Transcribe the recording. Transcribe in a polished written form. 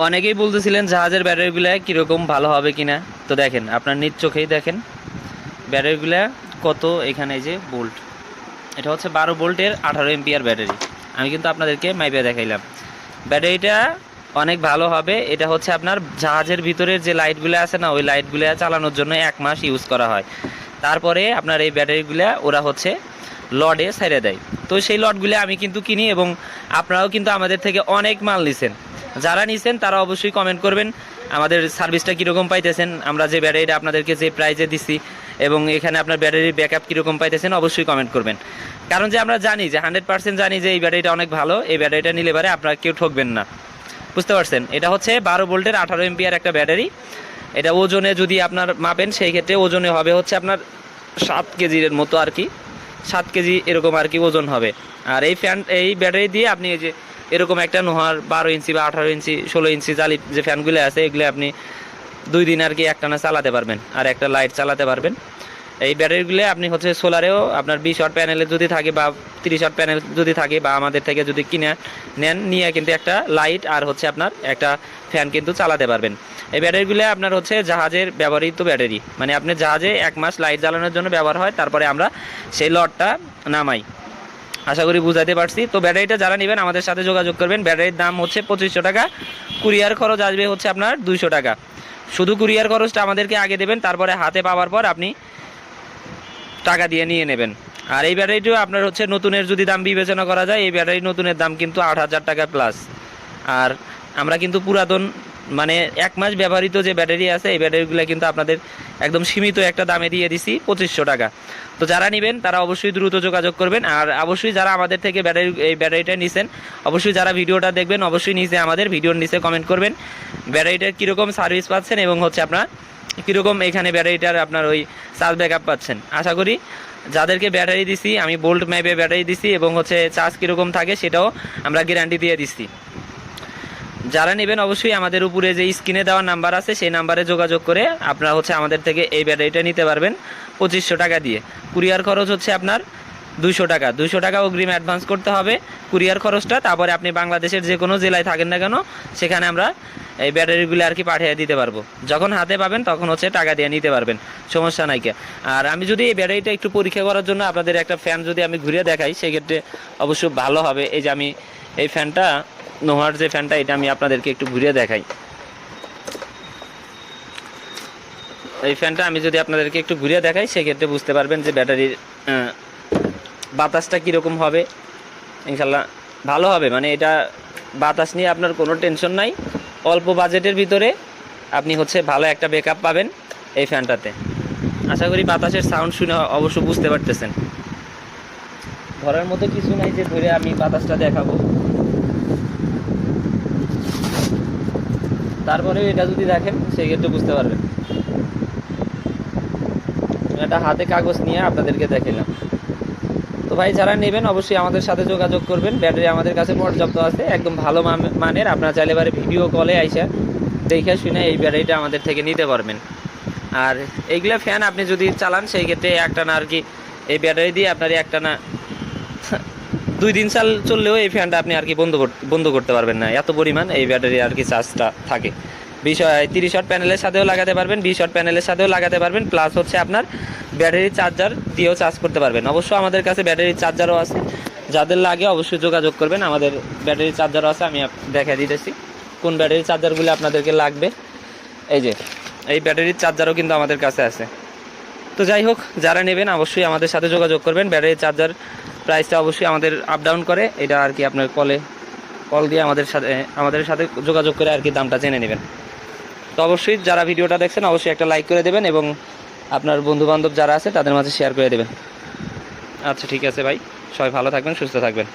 অনেকেই বলতেছিলেন জাহাজের ব্যাটারিগুলো কীরকম ভালো হবে কিনা। তো দেখেন, আপনার নিজ চোখেই দেখেন ব্যাটারিগুলো কত। এখানে যে বোল্ট, এটা হচ্ছে 12 ভোল্টের 18 এম্পিয়ার ব্যাটারি। আমি কিন্তু আপনাদেরকে মাইপে দেখাইলাম। ব্যাটারিটা অনেক ভালো হবে। এটা হচ্ছে আপনার জাহাজের ভিতরের যে লাইটগুলো আছে না, ওই লাইটগুলো চালানোর জন্য 1 মাস ইউজ করা হয়। তারপরে আপনার এই ব্যাটারিগুলো ওরা হচ্ছে লডে ছেড়ে দেয়। তো সেই লটগুলো আমি কিন্তু কিনি, এবং আপনারাও কিন্তু আমাদের থেকে অনেক মাল নিছেন। যারা নিছেন তারা অবশ্যই কমেন্ট করবেন আমাদের সার্ভিসটা কীরকম পাইতেছেন, আমরা যে ব্যাটারিটা আপনাদেরকে যে প্রাইজে দিছি এবং এখানে আপনার ব্যাটারির ব্যাকআপ কীরকম পাইতেছেন অবশ্যই কমেন্ট করবেন। কারণ যে আমরা জানি যে 100% জানি যে এই ব্যাটারিটা অনেক ভালো। এই ব্যাটারিটা নিলে পারে আপনারা কেউ ঠকবেন না, বুঝতে পারছেন। এটা হচ্ছে 12 ভোল্টের 18 এম্পিয়ার একটা ব্যাটারি। এটা ওজনে যদি আপনার মাপেন সেই ক্ষেত্রে ওজনে হবে হচ্ছে আপনার 7 কেজির মতো আর কি, 7 কেজি এরকম আর কি ওজন হবে। আর এই ব্যাটারি দিয়ে আপনি এই যে এরকম একটা নোহার 12 ইঞ্চি বা 18 ইঞ্চি 16 ইঞ্চি জালি যে ফ্যানগুলো আছে, এগুলো আপনি 2 দিন আর কি একটানা চালাতে পারবেন, আর একটা লাইট চালাতে পারবেন। এই ব্যাটারিগুলো আপনি হচ্ছে সোলারেও আপনার 20 ওয়াট প্যানেলে যদি থাকে বা 30 ওয়াট প্যানেল যদি থাকে, বা আমাদের থেকে যদি কিনে নেন, নিয়ে কিন্তু একটা লাইট আর হচ্ছে আপনার একটা ফ্যান কিন্তু চালাতে পারবেন। এই ব্যাটারিগুলো আপনার হচ্ছে জাহাজের ব্যবহৃত ব্যাটারি, মানে আপনি জাহাজে 1 মাস লাইট জ্বালানোর জন্য ব্যবহার হয়, তারপরে আমরা সেই লটটা নামাই। আশা করি বুঝাতে পারছি। তো ব্যাটারিটা যারা নেবেন আমাদের সাথে যোগাযোগ করবেন। ব্যাটারির দাম হচ্ছে 2500 টাকা, কুরিয়ার খরচ আসবে হচ্ছে আপনার 200 টাকা। শুধু কুরিয়ার খরচটা আমাদেরকে আগে দেবেন, তারপরে হাতে পাওয়ার পর আপনি টাকা দিয়ে নিয়ে নেবেন। আর এই ব্যাটারিটিও আপনার হচ্ছে নতুনের যদি দাম বিবেচনা করা যায়, এই ব্যাটারি নতুনের দাম কিন্তু 8000 টাকা প্লাস। আর আমরা কিন্তু পুরাতন মানে 1 মাস ব্যবহৃত যে ব্যাটারি আছে, এই ব্যাটারিগুলো কিন্তু আপনাদের একদম সীমিত একটা দামে দিয়ে দিছি 2500 টাকা। তো যারা নেবেন তারা অবশ্যই দ্রুত যোগাযোগ করবেন। আর অবশ্যই যারা আমাদের থেকে এই ব্যাটারিটা নিছেন, অবশ্যই যারা ভিডিওটা দেখবেন অবশ্যই নিচে আমাদের ভিডিওর নিচে কমেন্ট করবেন ব্যাটারিটার কীরকম সার্ভিস পাচ্ছেন, এবং হচ্ছে আপনার কীরকম এখানে ব্যাটারিটার আপনার ওই চার্জ ব্যাকআপ পাচ্ছেন। আশা করি যাদেরকে ব্যাটারি দিছি আমি বোল্ট ম্যাপে ব্যাটারি দিছি, এবং হচ্ছে চার্জ কীরকম থাকে সেটাও আমরা গ্যারান্টি দিয়ে দিচ্ছি। যারা নেবেন অবশ্যই আমাদের উপরে যে স্ক্রিনে দেওয়া নাম্বার আছে সেই নাম্বারে যোগাযোগ করে আপনারা হচ্ছে আমাদের থেকে এই ব্যাটারিটা নিতে পারবেন 2500 টাকা দিয়ে। কুরিয়ার খরচ হচ্ছে আপনার 200 টাকা। 200 টাকা অগ্রিম অ্যাডভান্স করতে হবে কুরিয়ার খরচটা। তারপরে আপনি বাংলাদেশের যে কোনো জেলায় থাকেন না কেন, সেখানে আমরা এই ব্যাটারিগুলো আর কি পাঠিয়ে দিতে পারবো। যখন হাতে পাবেন তখন হচ্ছে টাকা দিয়ে নিতে পারবেন, সমস্যা নাই কে। আর আমি যদি এই ব্যাটারিটা একটু পরীক্ষা করার জন্য আপনাদের একটা ফ্যান যদি আমি ঘুরে দেখাই, সেক্ষেত্রে অবশ্যই ভালো হবে। এই যে আমি এই ফ্যানটা, নোহার যে ফ্যানটা, এটা আমি আপনাদেরকে একটু ঘুরে দেখাই। এই ফ্যানটা আমি যদি আপনাদেরকে একটু ঘুরে দেখাই, সেক্ষেত্রে বুঝতে পারবেন যে ব্যাটারির বাতাসটা কীরকম হবে। ইনশাল্লাহ ভালো হবে, মানে এটা বাতাস নিয়ে আপনার কোনো টেনশন নাই। অল্প বাজেটের ভিতরে আপনি হচ্ছে ভালো একটা ব্যাকআপ পাবেন এই ফ্যানটাতে। আশা করি বাতাসের সাউন্ড শুনে অবশ্য বুঝতে পারতেছেন। ধরার মতো কিছু নাই যে ধরে আমি বাতাসটা দেখাবো। তারপরে এটা যদি দেখেন সেক্ষেত্রে বুঝতে পারবেন। এটা হাতে কাগজ নিয়ে আপনাদেরকে দেখালাম। তো ভাই যারা নেবেন অবশ্যই আমাদের সাথে যোগাযোগ করবেন। ব্যাটারি আমাদের কাছে পর্যাপ্ত আছে, একদম ভালো মানের। আপনারা চাইলে এবারে ভিডিও কলে আইসা দেখে শুনে এই ব্যাটারিটা আমাদের থেকে নিতে পারবেন। আর এইগুলা ফ্যান আপনি যদি চালান সেই ক্ষেত্রে একটানা আর কি এই ব্যাটারি দিয়ে আপনার একটানা 2 দিন চললেও এই ফ্যানটা আপনি আর কি বন্ধ করতে পারবেন না, এত পরিমাণ এই ব্যাটারি আর কি চার্জটা থাকে। 30 ওয়াট প্যানেলের সাথেও লাগাতে পারবেন, 20 ওয়াট প্যানেলের সাথেও লাগাতে পারবেন, প্লাস হচ্ছে আপনার ব্যাটারি চার্জার দিয়েও চার্জ করতে পারবেন। অবশ্য আমাদের কাছে ব্যাটারি চার্জারও আছে, যাদের লাগে অবশ্যই যোগাযোগ করবেন। আমাদের ব্যাটারি চার্জারও আছে, আমি দেখা দিতেছি কোন ব্যাটারি চার্জারগুলো আপনাদেরকে লাগবে। এই যে এই ব্যাটারির চার্জারও কিন্তু আমাদের কাছে আছে। তো যাই হোক, যারা নেবেন অবশ্যই আমাদের সাথে যোগাযোগ করবেন। ব্যাটারি চার্জার প্রাইসটা অবশ্যই আমাদের আপ ডাউন করে, এটা আর কি আপনার কল দিয়ে আমাদের সাথে যোগাযোগ করে আর কি দামটা জেনে নেবেন। তো অবশ্যই যারা ভিডিওটা দেখছেন অবশ্যই একটা লাইক করে দেবেন, এবং আপনার বন্ধুবান্ধব যারা আছে তাদের মাঝে শেয়ার করে দেবেন। আচ্ছা ঠিক আছে ভাই, সবাই ভালো থাকবেন, সুস্থ থাকবেন।